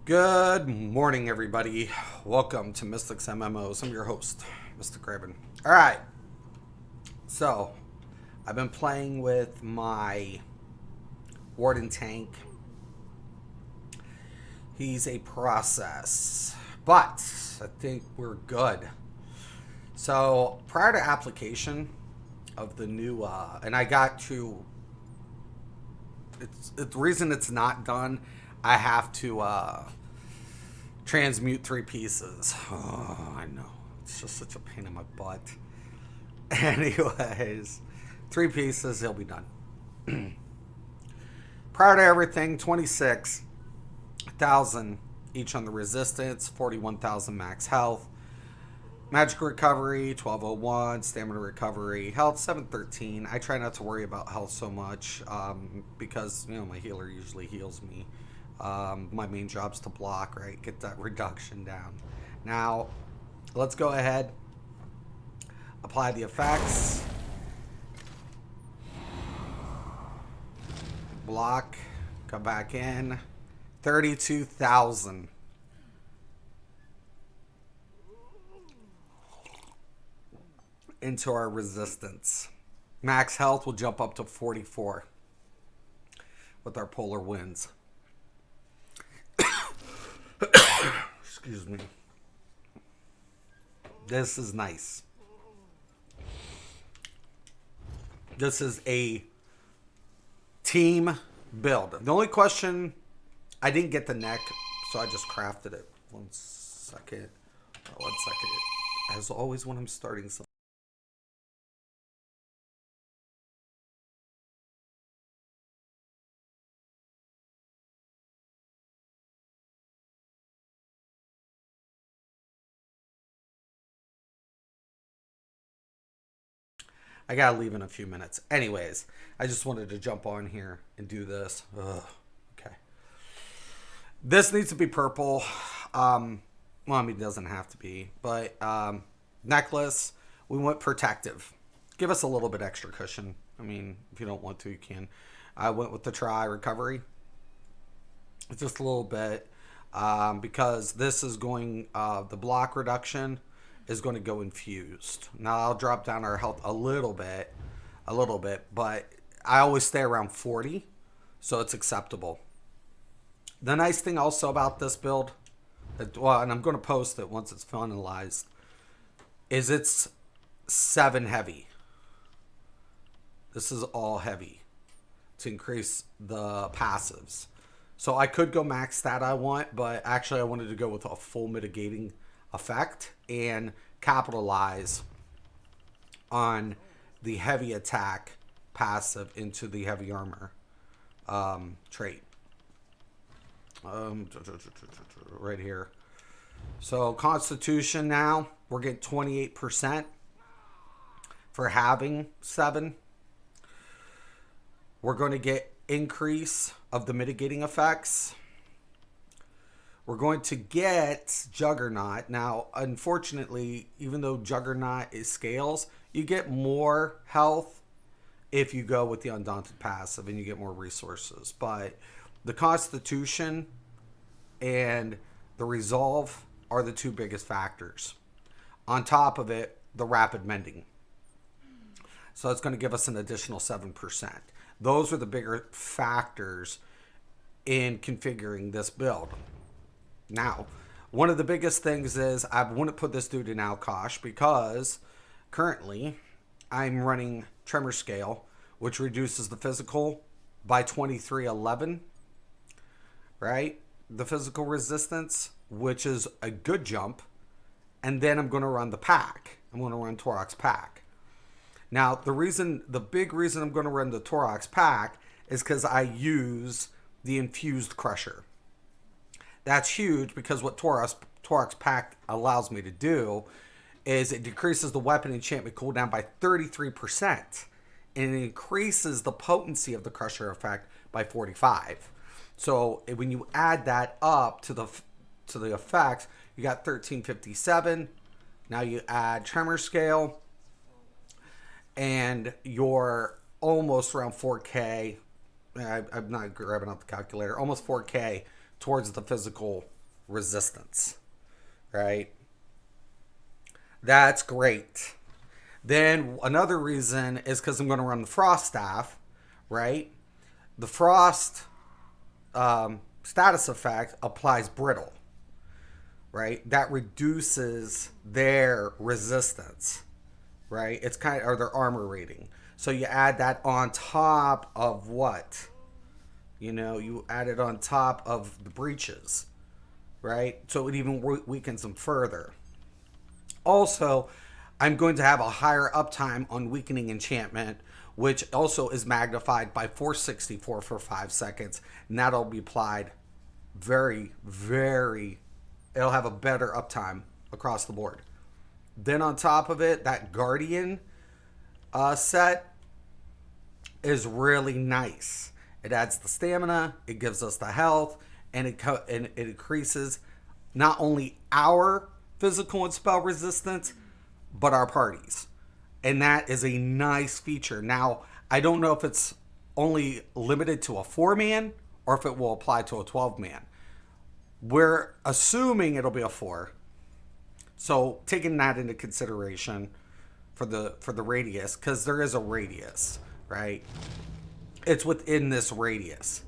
Good morning, everybody. Welcome to Mystics MMOs. I'm your host, Mystic Raven. All right. So, I've been playing with my Warden tank. He's a process, but I think we're good. So, prior to application of the new, and I got to, it's the reason it's not done, I have to, transmute 3 pieces. Oh, I know. It's just such a pain in my butt. Anyways, 3 pieces, he'll be done. Prior to everything, 26,000 each on the resistance, 41,000 max health. Magic recovery, 1201. Stamina recovery, health, 713. I try not to worry about health so much because, my healer usually heals me. My main job's to block, right? Get that reduction down. Now, let's go ahead. Apply the effects. Block. Come back in. 32,000. Into our resistance. Max health will jump up to 44 with our polar winds. Excuse me. This is nice. This is a team build. The only question, I didn't get the neck, so I just crafted it. One second. As always, when I'm starting something. I gotta leave in a few minutes. Anyways, I just wanted to jump on here and do this. Ugh. Okay. This needs to be purple. Well, it doesn't have to be. But necklace, we went protective. Give us a little bit extra cushion. If you don't want to, you can. I went with the try recovery. Just a little bit. Because this is going, the block reduction is going to go infused. Now I'll drop down our health a little bit, but I always stay around 40, so it's acceptable. The nice thing also about this build, and I'm going to post it once it's finalized, is it's 7 heavy. This is all heavy to increase the passives. So I could go max that I want, but actually I wanted to go with a full mitigating effect and capitalize on the heavy attack passive into the heavy armor trait right here. So constitution, now we're getting 28% for having 7. We're going to get increase of the mitigating effects. We're going to get Juggernaut. Now, unfortunately, even though Juggernaut is scales, you get more health if you go with the Undaunted passive and you get more resources. But the Constitution and the Resolve are the 2 biggest factors. On top of it, the Rapid Mending. So it's going to give us an additional 7%. Those are the bigger factors in configuring this build. Now, one of the biggest things is I wouldn't put this dude in Alkosh because currently I'm running Tremor Scale, which reduces the physical by 2311, right? The physical resistance, which is a good jump. And then I'm going to run the pack. I'm going to run Torox pack. Now, the big reason I'm going to run the Torox pack is because I use the infused crusher. That's huge because what Torox pack allows me to do is it decreases the weapon enchantment cooldown by 33%. And it increases the potency of the crusher effect by 45. So when you add that up to the effects, you got 1357. Now you add Tremor Scale, and you're almost around 4K. I'm not grabbing up the calculator. Almost 4K towards the physical resistance, right? That's great. Then another reason is because I'm going to run the frost staff, right? The frost status effect applies brittle, right? That reduces their resistance, right? It's kind of, or their armor rating. So you add that on top of what? You add it on top of the breaches, right? So it even weakens them further. Also, I'm going to have a higher uptime on weakening enchantment, which also is magnified by 464 for 5 seconds. And that'll be applied very, very, it'll have a better uptime across the board. Then on top of it, that Guardian set is really nice. It adds the stamina, it gives us the health, and it increases not only our physical and spell resistance, but our parties. And that is a nice feature. Now, I don't know if it's only limited to a 4-man or if it will apply to a 12-man. We're assuming it'll be a 4. So taking that into consideration for the radius, because there is a radius, right? It's within this radius.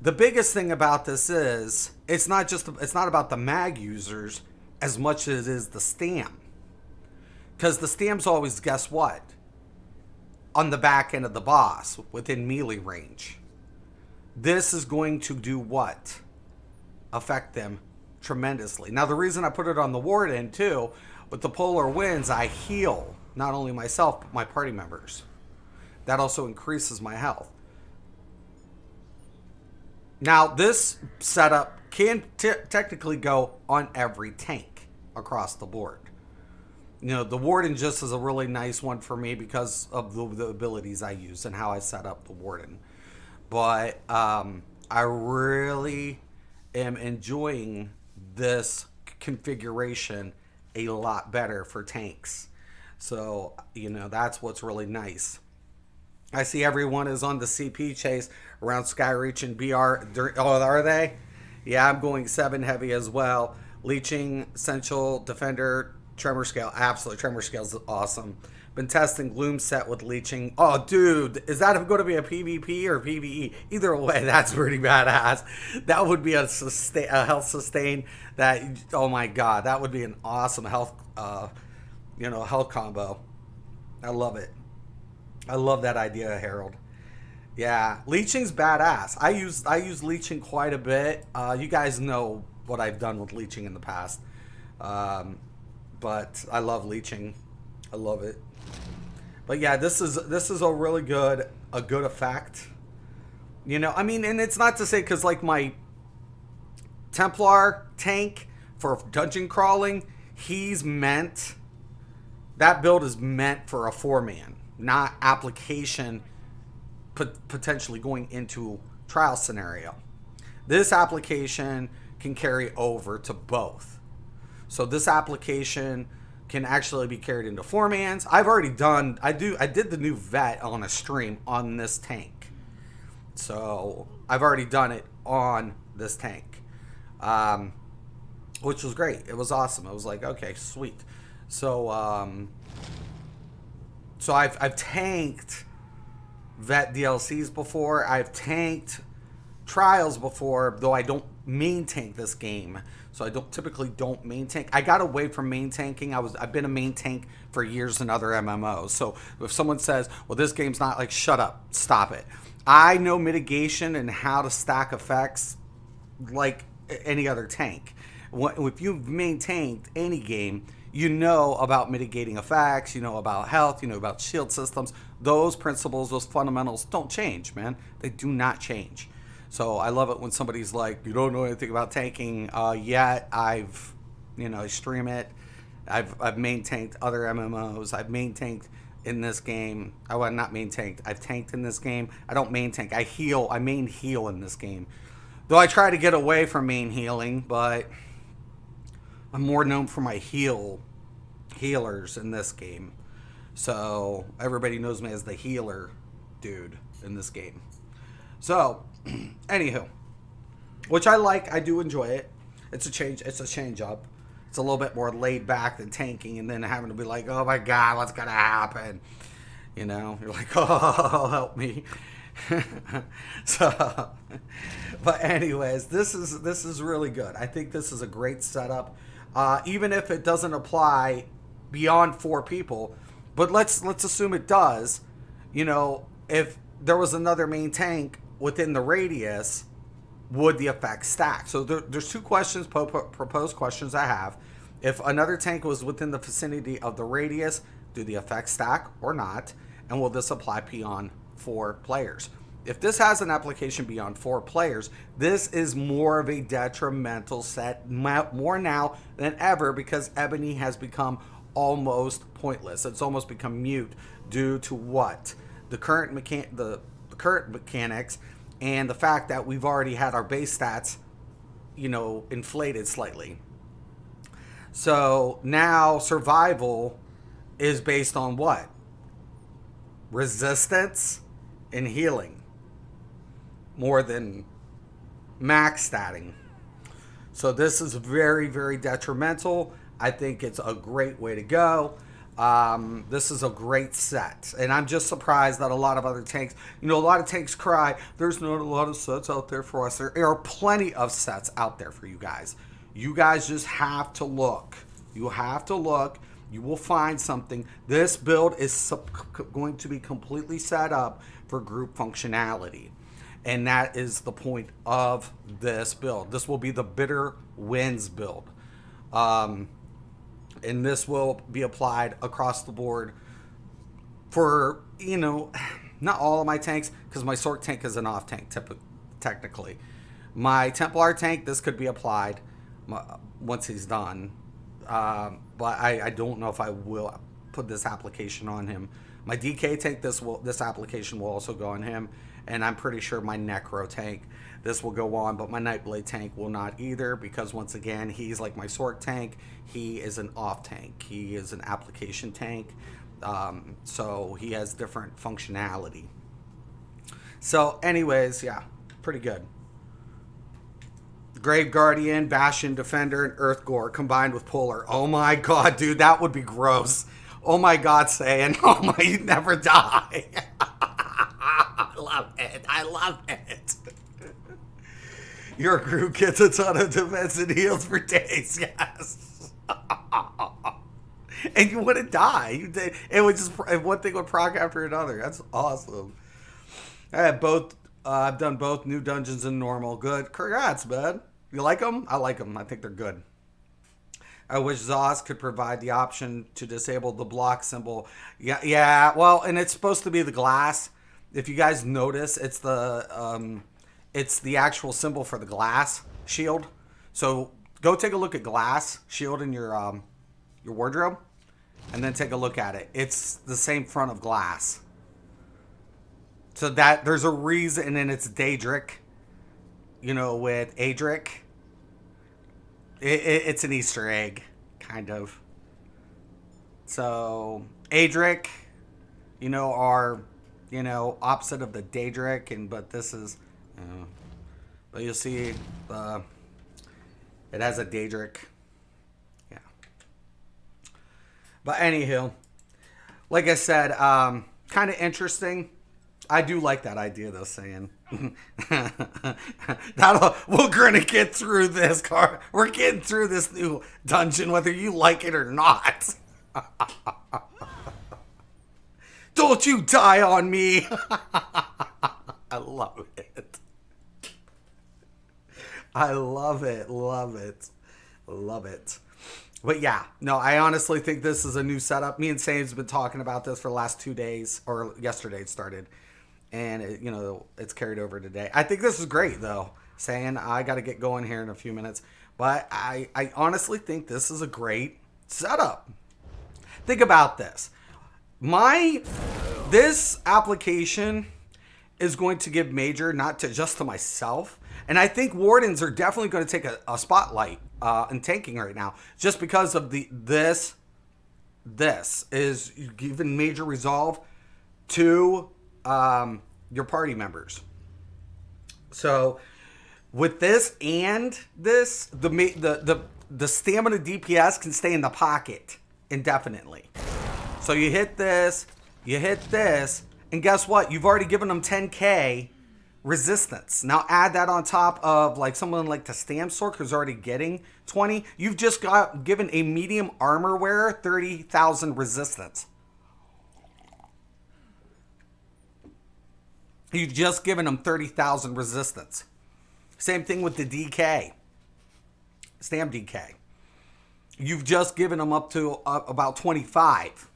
The biggest thing about this is it's not about the mag users as much as it is the stam. Because the stam's always, guess what? On the back end of the boss, within melee range. This is going to do what? Affect them tremendously. Now, the reason I put it on the Warden, too, with the polar winds, I heal not only myself, but my party members. That also increases my health. Now, this setup can technically go on every tank across the board. The Warden just is a really nice one for me because of the abilities I use and how I set up the Warden. But I really am enjoying this configuration a lot better for tanks. So, that's what's really nice. I see everyone is on the CP chase around Skyreach and BR. Oh, are they? Yeah, I'm going 7 heavy as well. Leeching, Essential, Defender, Tremor Scale. Absolutely, Tremor Scale is awesome. Been testing Gloom set with Leeching. Oh, dude, is that going to be a PvP or PvE? Either way, that's pretty badass. That would be a health sustain. That, oh my god, that would be an awesome health, health combo. I love it. I love that idea, Harold. Yeah, Leeching's badass. I use Leeching quite a bit. You guys know what I've done with Leeching in the past. But I love Leeching. I love it. But yeah, this is a really good effect. And it's not to say because like my Templar tank for dungeon crawling, that build is meant for a 4-man, not application potentially going into trial scenario. This application can carry over to both. So this application can actually be carried into 4-mans. I did the new vet on a stream on this tank. So I've already done it on this tank. Which was great. It was awesome. I was like, okay, sweet. So I've tanked vet DLCs before. I've tanked trials before, though I don't main tank this game. So I typically don't main tank. I got away from main tanking. I've been a main tank for years in other MMOs. So if someone says, well, this game's not, like, shut up, stop it. I know mitigation and how to stack effects like any other tank. If you've main tanked any game, you know about mitigating effects, you know about health, you know about shield systems. Those principles, those fundamentals don't change, man. They do not change. So I love it when somebody's like, you don't know anything about tanking yet. I stream it. I've main tanked other MMOs. I've main tanked in this game. Not main tanked. I've tanked in this game. I don't main tank. I heal. I main heal in this game. Though I try to get away from main healing, but I'm more known for my healers in this game. So everybody knows me as the healer dude in this game. So, anywho, which I like. I do enjoy it. It's a change. It's a change up. It's a little bit more laid back than tanking, and then having to be like, oh my god, what's gonna happen? You know, you're like, oh, help me. So, but anyways, this is really good. I think this is a great setup, even if it doesn't apply beyond 4 people. But let's assume it does. You know, if there was another main tank within the radius, would the effect stack? So there's 2 questions, proposed questions I have. If another tank was within the vicinity of the radius, do the effects stack or not? And will this apply beyond 4 players? If this has an application beyond 4 players, this is more of a detrimental set, more now than ever, because Ebony has become almost pointless. It's almost become mute due to what? The current current mechanics, and the fact that we've already had our base stats, you know, inflated slightly. So now survival is based on what? Resistance and healing, more than max statting. So this is very, very detrimental. I think it's a great way to go. This is a great set. And I'm just surprised that a lot of other tanks, you know, a lot of tanks cry, there's not a lot of sets out there for us. There are plenty of sets out there for you guys. You guys just have to look. You have to look. You will find something. This build is going to be completely set up for group functionality. And that is the point of this build. This will be the bitter wins build. And this will be applied across the board for, you know, not all of my tanks, because my Sork tank is an off tank, technically. My Templar tank, this could be applied once he's done. But I don't know if I will put this application on him. My DK tank, this application will also go on him. And I'm pretty sure my Necro tank, this will go on, but my Nightblade tank will not either, because once again, he's like my Sork tank. He is an off tank. He is an application tank. So he has different functionality. So anyways, yeah, pretty good. Grave Guardian, Bastion Defender, and Earth Gore combined with Polar. Oh my god, dude, that would be gross. Oh my god, Saiyan. Oh my, you'd never die. I love it. I love it. Your group gets a ton of defense and heals for days. Yes. And you wouldn't die. It would just, one thing would proc after another. That's awesome. I've done both new dungeons and normal. Good. Congrats, man. You like them? I like them. I think they're good. I wish Zos could provide the option to disable the block symbol. Yeah. Well, and it's supposed to be the glass. If you guys notice, it's the actual symbol for the glass shield. So go take a look at glass shield in your wardrobe, and then take a look at it. It's the same front of glass. So that there's a reason, and it's Daedric, you know, with Adric. It's an Easter egg, kind of. So Adric, you know, are, you know, opposite of the Daedric, but this is, but you'll see, it has a Daedric. Yeah. But anywho, like I said, kind of interesting. I do like that idea, though, saying we're gonna get through this car. We're getting through this new dungeon, whether you like it or not. Don't you die on me. I love it. I love it. Love it. Love it. But yeah, no, I honestly think this is a new setup. Me and Same's been talking about this for the last 2 days, or yesterday it started. And, you know, it's carried over today. I think this is great, though. Saying I got to get going here in a few minutes. But I honestly think this is a great setup. Think about this. This application is going to give major, not to just to myself. And I think Wardens are definitely going to take a spotlight in tanking right now. Just because of this is giving major resolve to your party members. So With this and this, the stamina DPS can stay in the pocket indefinitely. So you hit this, and guess what? You've already given them 10k resistance. Now add that on top of like someone like the Stam Sork who's already getting 20. You've just got given a medium armor wearer 30,000 resistance. You've just given them 30,000 resistance. Same thing with the DK. Stam DK. You've just given them up to about 25.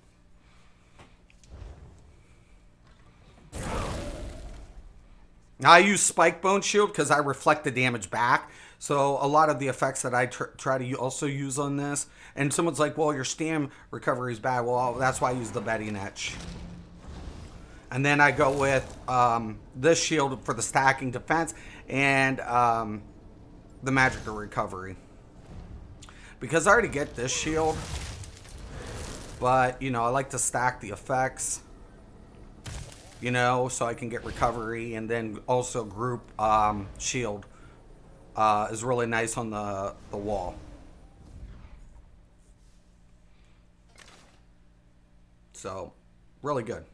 Now I use Spike Bone Shield because I reflect the damage back. So a lot of the effects that I try to also use on this. And someone's like, well, your Stam recovery is bad. Well, that's why I use the Betting Etch. And then I go with this shield for the stacking defense and the magical recovery. Because I already get this shield. But, you know, I like to stack the effects. You know, so I can get recovery. And then also group shield is really nice on the wall. So, really good.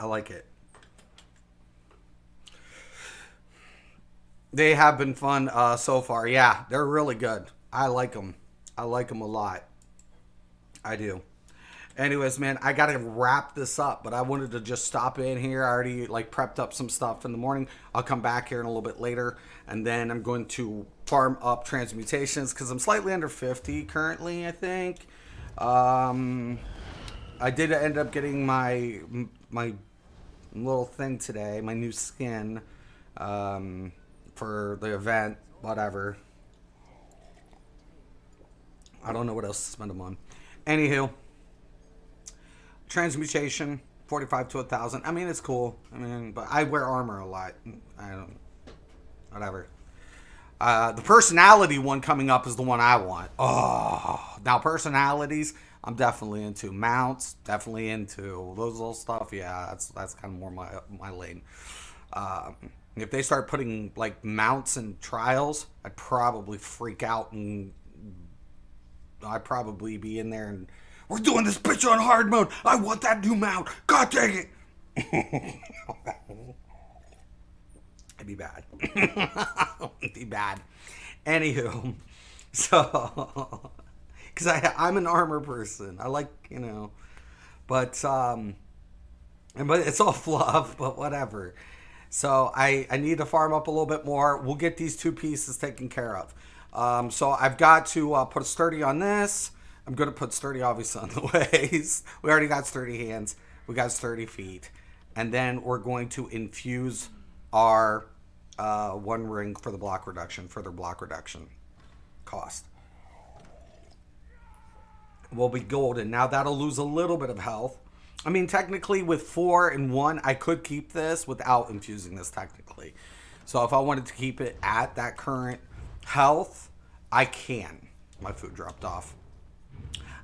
I like it. They have been fun so far. Yeah, they're really good. I like them. I like them a lot. I do. Anyways, man, I got to wrap this up, but I wanted to just stop in here. I already like prepped up some stuff in the morning. I'll come back here in a little bit later, and then I'm going to farm up transmutations because I'm slightly under 50 currently, I think. I did end up getting my little thing today, my new skin for the event, whatever. I don't know what else to spend them on. Anywho, transmutation, 45 to 1,000. I mean, it's cool. I mean, but I wear armor a lot. I don't, whatever. The personality one coming up is the one I want. Oh, now personalities, I'm definitely into. Mounts, definitely into. Those little stuff, yeah, that's kind of more my lane. If they start putting like mounts and trials, I'd probably freak out and I'd probably be in there and we're doing this bitch on hard mode. I want that new mount. God dang it. It'd be bad. It'd be bad. Anywho, so because I'm an armor person. I like, you know, but it's all fluff, but whatever. So I need to farm up a little bit more. We'll get these two pieces taken care of. So I've got to put a sturdy on this. I'm going to put sturdy obviously on the waist. We already got sturdy hands. We got sturdy feet. And then we're going to infuse our one ring for the block reduction, further block reduction cost. We'll be golden. Now that'll lose a little bit of health. I mean, technically with 4 and 1, I could keep this without infusing this technically. So if I wanted to keep it at that current health, I can. My food dropped off.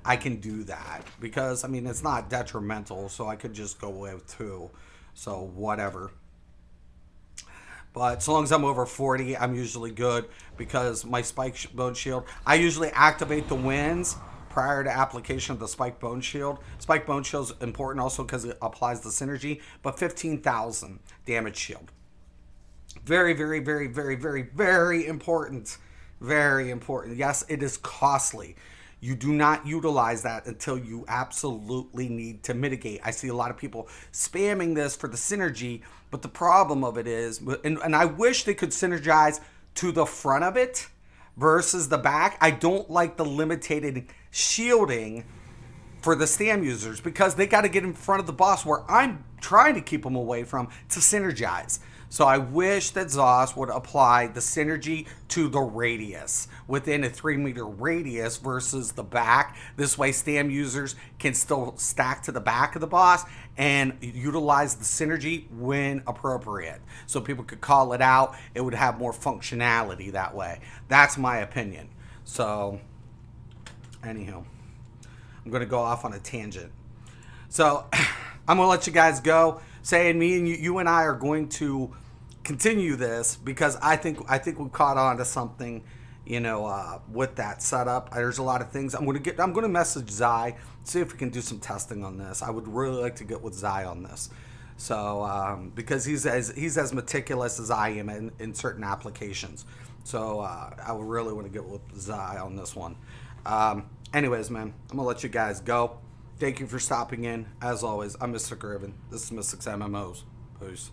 I can do that because, I mean, it's not detrimental, so I could just go with 2. So whatever. But so long as I'm over 40, I'm usually good because my Spike Bone Shield, I usually activate the winds prior to application of the Spike Bone Shield. Spike Bone Shield is important also because it applies the synergy, but 15,000 damage shield. Very, very, very, very, very, very important. Very important. Yes, it is costly. You do not utilize that until you absolutely need to mitigate. I see a lot of people spamming this for the synergy, but the problem of it is, and I wish they could synergize to the front of it versus the back. I don't like the limited shielding for the Stam users because they got to get in front of the boss where I'm trying to keep them away from to synergize. So I wish that ZOS would apply the synergy to the radius within a 3-meter radius versus the back. This way Stam users can still stack to the back of the boss and utilize the synergy when appropriate. So people could call it out. It would have more functionality that way. That's my opinion. So anyhow, I'm going to go off on a tangent. So I'm going to let you guys go. Saying me and you and I are going to continue this because I think we've caught on to something, with that setup. There's a lot of things I'm gonna message Zai, see if we can do some testing on this. I would really like to get with Zai on this. So because he's as meticulous as I am in certain applications. So I would really want to get with Zai on this one. Anyways, man, I'm gonna let you guys go. Thank you for stopping in. As always, I'm Mr. Griven. This is Mystics MMOs. Peace.